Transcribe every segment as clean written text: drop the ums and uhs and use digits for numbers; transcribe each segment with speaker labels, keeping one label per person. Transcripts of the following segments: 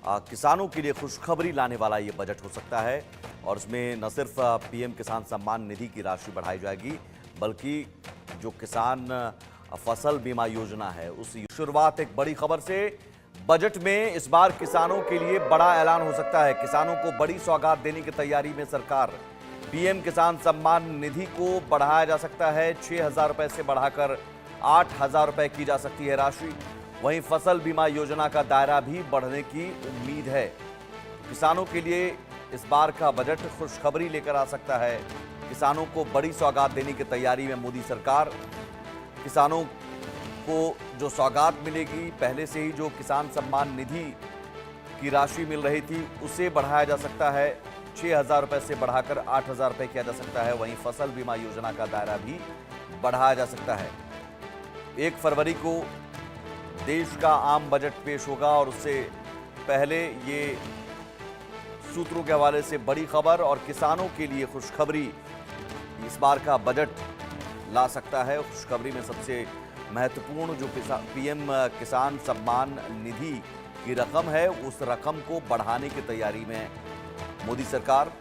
Speaker 1: किसानों के लिए खुशखबरी लाने वाला ये बजट हो सकता है। और इसमें न सिर्फ पीएम किसान सम्मान निधि की राशि बढ़ाई जाएगी, बल्कि जो किसान फसल बीमा योजना है उस शुरुआत एक बड़ी खबर से। बजट में इस बार किसानों के लिए बड़ा ऐलान हो सकता है। किसानों को बड़ी सौगात देने की तैयारी में सरकार। पीएम किसान सम्मान निधि को बढ़ाया जा सकता है। 6,000 रुपए से बढ़ाकर 8,000 रुपए की जा सकती है राशि। वहीं फसल बीमा योजना का दायरा भी बढ़ने की उम्मीद है। किसानों के लिए इस बार का बजट खुशखबरी लेकर आ सकता है। किसानों को बड़ी सौगात देने की तैयारी में मोदी सरकार। किसानों को जो सौगात मिलेगी, पहले से ही जो किसान सम्मान निधि की राशि मिल रही थी उसे बढ़ाया जा सकता है। 6,000 रुपए से बढ़ाकर 8,000 रुपए किया जा सकता है। वहीं फसल बीमा योजना का दायरा भी बढ़ाया जा सकता है। 1 फरवरी को देश का आम बजट पेश होगा और उससे पहले ये सूत्रों के हवाले से बड़ी खबर और किसानों के लिए खुशखबरी इस बार का बजट ला सकता है। खुशखबरी में सबसे महत्वपूर्ण जो पीएम किसान सम्मान निधि की रकम है, उस रकम को बढ़ाने की तैयारी में मोदी सरकार।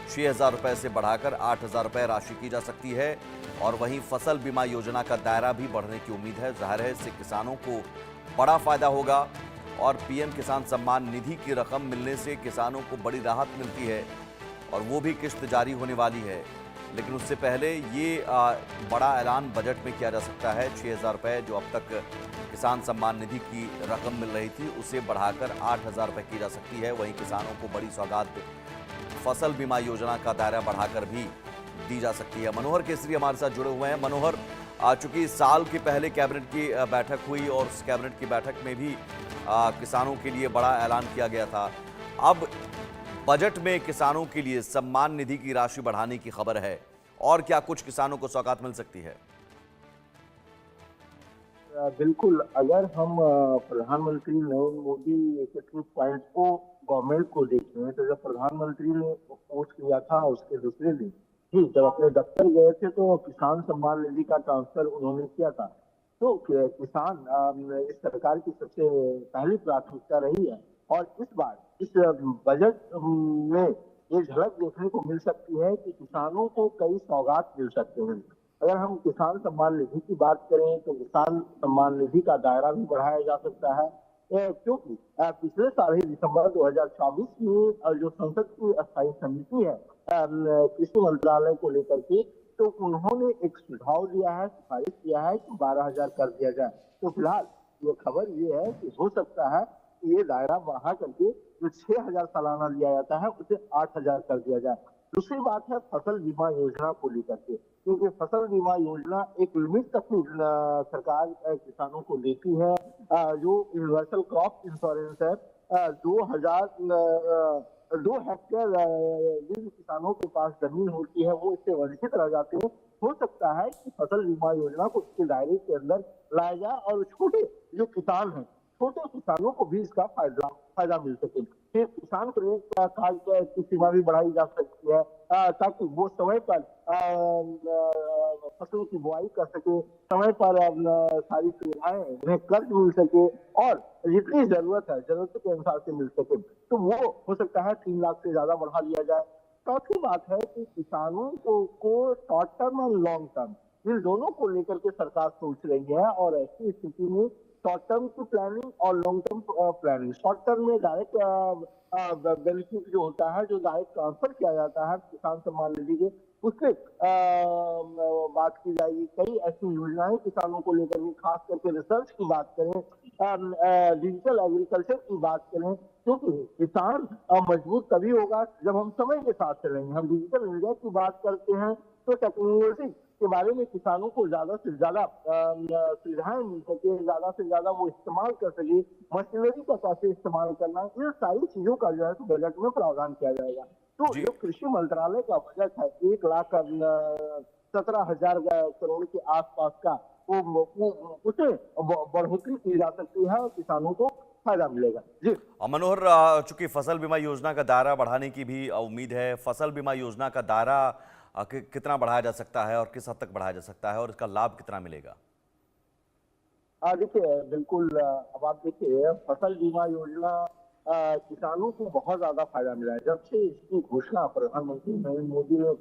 Speaker 1: 6,000 रुपए से बढ़ाकर 8,000 रुपए राशि की जा सकती है। और वहीं फसल बीमा योजना का दायरा भी बढ़ने की उम्मीद है। जाहिर है इससे किसानों को बड़ा फायदा होगा और पीएम किसान सम्मान निधि की रकम मिलने से किसानों को बड़ी राहत मिलती है और वो भी किश्त जारी होने वाली है। लेकिन उससे पहले ये बड़ा ऐलान बजट में किया जा सकता है। 6,000 रुपए जो अब तक किसान सम्मान निधि की रकम मिल रही थी उसे बढ़ाकर 8,000 रुपए की जा सकती है। वहीं किसानों को बड़ी सौगात फसल बीमा योजना का दायरा बढ़ाकर भी दी जा सकती है। मनोहर केसरी हमारे साथ जुड़े हुए हैं। मनोहर, चूंकि साल के पहले कैबिनेट की बैठक हुई और उस कैबिनेट की बैठक में भी किसानों के लिए बड़ा ऐलान किया गया था। अब बजट में किसानों के लिए सम्मान निधि की राशि बढ़ाने की खबर है और क्या कुछ किसानों को सौगात मिल सकती है?
Speaker 2: बिल्कुल, अगर हम प्रधानमंत्री नरेंद्र मोदी के कुछ पॉइंट को गवर्नमेंट को देखें, तो जब प्रधानमंत्री ने पोस्ट किया था उसके दूसरे दिन ही जब अपने दफ्तर गए थे तो किसान सम्मान निधि का ट्रांसफर उन्होंने किया था। तो किसान इस सरकार की सबसे पहली प्राथमिकता रही है और इस बार इस बजट में ये झलक देखने को मिल सकती है कि किसानों को कई सौगात मिल सकते हैं। अगर हम किसान सम्मान निधि की बात करें तो किसान सम्मान निधि का दायरा भी बढ़ाया जा सकता है, क्योंकि पिछले साल ही दिसंबर 2024 में जो संसद की स्थायी समिति है कृषि मंत्रालय को लेकर के, तो उन्होंने एक सुझाव दिया है, सिफारिश किया है कि 12,000 कर दिया जाए। तो फिलहाल ये खबर ये है कि हो सकता है कि ये दायरा बढ़ा करके जो 6,000 सालाना दिया जाता है उसे 8,000 कर दिया जाए। दूसरी बात है फसल बीमा योजना को लेकर के, क्योंकि फसल बीमा योजना एक लिमिट तक सरकार किसानों को देती है। जो यूनिवर्सल क्रॉप इंश्योरेंस है, 2 हेक्टेयर जिन किसानों के पास जमीन होती है वो इससे वंचित रह जाते हैं। हो सकता है कि फसल बीमा योजना को इसके दायरे के अंदर लाया जाए और छोटे जो किसान हैं, छोटे किसानों को भी इसका फायदा फायदा मिल सके। फिर किसान क्रेडिट कार्ड की सीमा भी बढ़ाई जा सकती है, ताकि वो समय पर फसलों की बुआई कर सके, समय पर सारी सुविधाएं उन्हें कर्ज मिल सके और जितनी जरूरत है जरूरत के अनुसार से मिल सके। तो वो हो सकता है 3 लाख से ज्यादा बढ़ा दिया जाए। चौथी बात है कि किसानों को शॉर्ट टर्म और लॉन्ग टर्म इन दोनों को लेकर के सरकार सोच रही है और ऐसी स्थिति में शॉर्ट टर्म की प्लानिंग और long term planning, short term में डायरेक्ट बेनिफिट जो होता है, जो डायरेक्ट ट्रांसफर किया जाता है किसान सम्मान निधि के, उससे बात की जाएगी। कई ऐसी योजनाएं किसानों को लेकर के, खास करके रिसर्च की बात करें, डिजिटल एग्रीकल्चर की बात करें, क्योंकि किसान मजबूत तभी होगा जब हम समय के साथ चलेंगे। हम डिजिटल इंडिया की बात करते हैं तो टेक्नोलॉजी के बारे में किसानों को ज्यादा से ज्यादा सुविधाएं मिल सके, ज्यादा से ज्यादा वो इस्तेमाल कर सके, मशीनरी का कैसे इस्तेमाल करना है, इन सारी चीजों का जो है बजट में प्रावधान किया जाएगा। तो
Speaker 1: जी।
Speaker 2: जो कृषि मंत्रालय का बजट है 1,17,000 करोड़ के आसपास का, वो उसे बढ़ोतरी की जा सकती है और किसानों को फायदा मिलेगा। जी
Speaker 1: और मनोहर, चूंकि फसल बीमा योजना का दायरा बढ़ाने की भी उम्मीद है, फसल बीमा योजना का दायरा कितना बढ़ाया जा सकता है और किस हद तक बढ़ाया जा सकता है और इसका लाभ कितना मिलेगा?
Speaker 2: देखिए बिल्कुल, अब आप देखिए फसल बीमा योजना किसानों को बहुत ज्यादा फायदा मिला है। जब से इसकी घोषणा प्रधानमंत्री नरेंद्र मोदी ने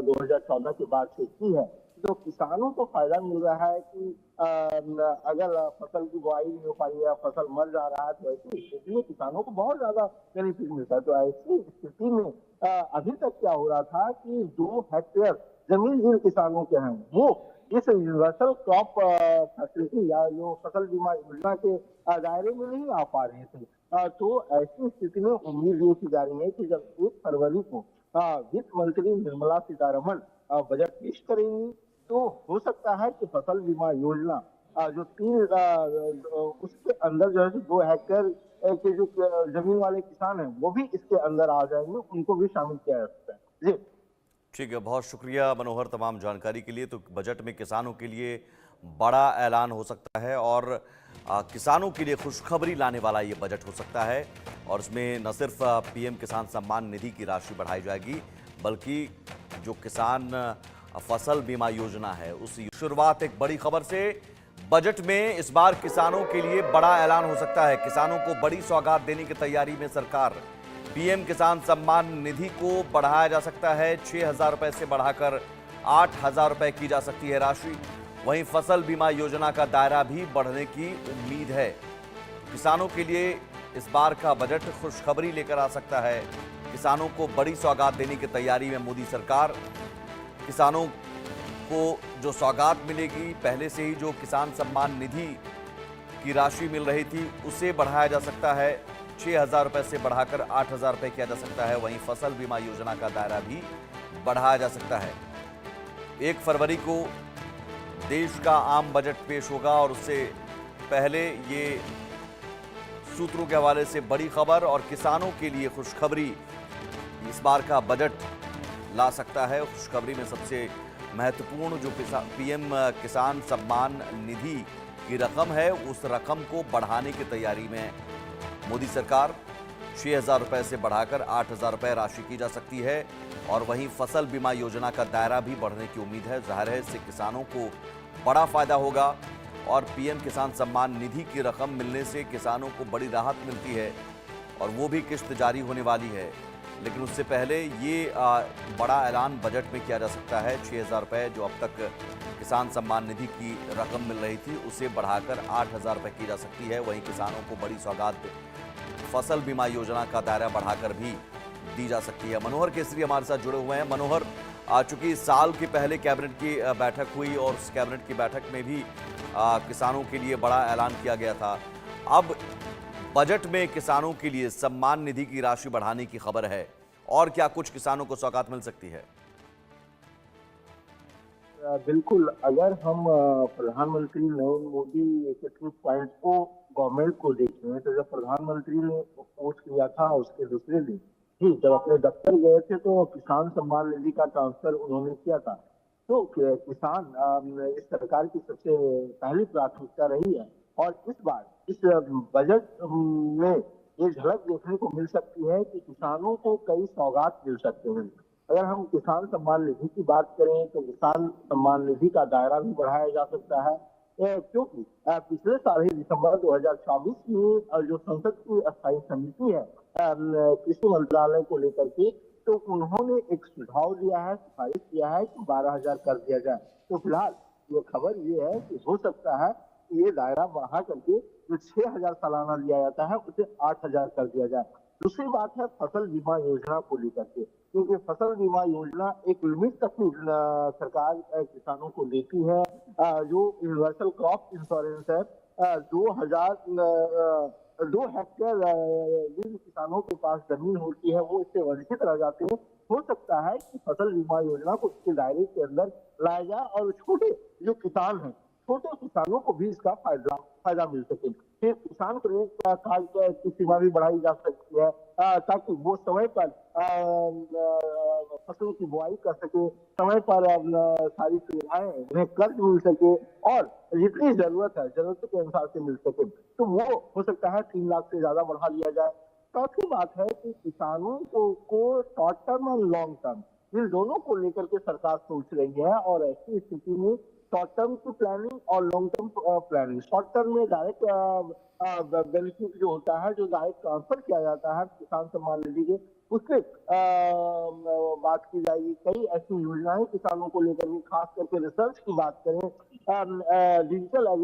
Speaker 2: 2014 के बाद से की है, तो किसानों को फायदा मिल रहा है कि अगर फसल की बुआई नहीं हो पाई या फसल मर जा रहा है, तो ऐसी स्थिति में किसानों को बहुत ज्यादा बेनिफिट मिलता है। तो ऐसी स्थिति में अभी तक क्या हो रहा था कि 2 हेक्टेयर जमीन जिन किसानों के हैं, वो इस यूनिवर्सल क्रॉप फैसिलिटी या जो फसल बीमा योजना के दायरे में नहीं आ पा रहे थे। तो ऐसी स्थिति में उम्मीद ये की जा रही है कि जब 1 फरवरी को वित्त मंत्री निर्मला सीतारमण बजट पेश करेंगी, तो हो सकता है कि फसल बीमा योजना जो उसके अंदर जो है 2 हेक्टेयर के जो जमीन वाले किसान हैं, वो भी इसके अंदर आ जाएंगे, उनको भी शामिल किया जा सकता है। जी
Speaker 1: ठीक है, बहुत शुक्रिया मनोहर तमाम जानकारी के लिए। तो बजट में किसानों के लिए बड़ा ऐलान हो सकता है और किसानों के लिए खुशखबरी लाने वाला ये बजट हो सकता है। और इसमें न सिर्फ पीएम किसान सम्मान निधि की राशि बढ़ाई जाएगी, बल्कि जो किसान फसल बीमा योजना है उसकी शुरुआत एक बड़ी खबर से। बजट में इस बार किसानों के लिए बड़ा ऐलान हो सकता है। किसानों को बड़ी सौगात देने की तैयारी में सरकार। पीएम किसान सम्मान निधि को बढ़ाया जा सकता है, 6,000 रुपए से बढ़ाकर 8,000 रुपए की जा सकती है राशि। वहीं फसल बीमा योजना का दायरा भी बढ़ने की उम्मीद है। किसानों के लिए इस बार का बजट खुशखबरी लेकर आ सकता है। किसानों को बड़ी सौगात देने की तैयारी में मोदी सरकार। किसानों को जो सौगात मिलेगी, पहले से ही जो किसान सम्मान निधि की राशि मिल रही थी उसे बढ़ाया जा सकता है, 6,000 रुपए से बढ़ाकर 8,000 रुपए किया जा सकता है। वहीं फसल बीमा योजना का दायरा भी बढ़ाया जा सकता है। 1 फरवरी को देश का आम बजट पेश होगा और उससे पहले ये सूत्रों के हवाले से बड़ी खबर और किसानों के लिए खुशखबरी इस बार का बजट ला सकता है। खुशखबरी में सबसे महत्वपूर्ण जो पीएम किसान सम्मान निधि की रकम है, उस रकम को बढ़ाने की तैयारी में मोदी सरकार। 6,000 रुपए से बढ़ाकर 8,000 रुपए राशि की जा सकती है। और वहीं फसल बीमा योजना का दायरा भी बढ़ने की उम्मीद है। जाहिर है इससे किसानों को बड़ा फायदा होगा और पीएम किसान सम्मान निधि की रकम मिलने से किसानों को बड़ी राहत मिलती है और वो भी किश्त जारी होने वाली है। लेकिन उससे पहले ये बड़ा ऐलान बजट में किया जा सकता है। 6,000 रुपए जो अब तक किसान सम्मान निधि की रकम मिल रही थी उसे बढ़ाकर 8,000 रुपए की जा सकती है। वहीं किसानों को बड़ी सौगात फसल बीमा योजना का दायरा बढ़ाकर भी दी जा सकती है। मनोहर केसरी हमारे साथ जुड़े हुए हैं। मनोहर, चूंकि साल के पहले कैबिनेट की बैठक हुई और उस कैबिनेट की बैठक में भी किसानों के लिए बड़ा ऐलान किया गया था। अब बजट में किसानों के लिए सम्मान निधि की राशि बढ़ाने की खबर है, और क्या कुछ किसानों को सौगात मिल सकती है?
Speaker 2: बिल्कुल, अगर हम प्रधानमंत्री नरेंद्र मोदी के 2 पॉइंट को गवर्नमेंट को देखें, तो जब प्रधानमंत्री ने पोस्ट किया था उसके दूसरे दिन ही जब अपने दफ्तर गए थे, तो किसान सम्मान निधि का ट्रांसफर उन्होंने किया था। तो किसान इस सरकार की सबसे पहली प्राथमिकता रही है। और इस बार इस बजट में ये झलक देखने को मिल सकती है कि किसानों को कई सौगात मिल सकते हैं। अगर हम किसान सम्मान निधि की बात करें, तो किसान सम्मान निधि का दायरा भी बढ़ाया जा सकता है, क्योंकि पिछले साल ही दिसंबर 2024 में जो संसद की स्थायी समिति है कृषि मंत्रालय को लेकर के, तो उन्होंने एक सुझाव दिया है, सिफारिश किया है कि 12,000 कर दिया जाए। तो फिलहाल ये खबर ये है कि हो सकता है कि ये दायरा बढ़ा करके जो 6,000 सालाना दिया जाता है उसे 8,000 कर दिया जाए। दूसरी बात है फसल बीमा योजना को लेकर के, क्योंकि फसल बीमा योजना एक लिमिट तक ही सरकार किसानों को देती है। जो यूनिवर्सल क्रॉप इंश्योरेंस है, 2 हेक्टेयर जिन किसानों के पास जमीन होती है वो इससे वंचित रह जाते हैं। हो सकता है कि फसल बीमा योजना को इसके दायरे के अंदर लाया जाए और छोटे जो किसान हैं, छोटे किसानों को भी इसका फायदा मिल सके। फिर किसान क्रेडिट कार्ड की सीमा भी बढ़ाई जा सकती है, ताकि वो समय पर फसलों की बुआई कर सके, समय पर सारी सुविधाएं उन्हें कर्ज मिल सके और जितनी जरूरत है जरूरत के अनुसार से मिल सके। तो वो हो सकता है 3 लाख से ज्यादा बढ़ा दिया जाए। चौथी बात है कि किसानों को शॉर्ट टर्म और लॉन्ग टर्म इन दोनों को लेकर के सरकार सोच रही है और ऐसी स्थिति में शॉर्ट टर्म की प्लानिंग और long term planning. Short term में डायरेक्ट बेनिफिट जो होता है, जो डायरेक्ट ट्रांसफर किया जाता है किसान सम्मान निधि के, उससे बात की जाएगी। कई ऐसी योजनाएं किसानों को लेकर के, खास करके रिसर्च की बात करें, डिजिटल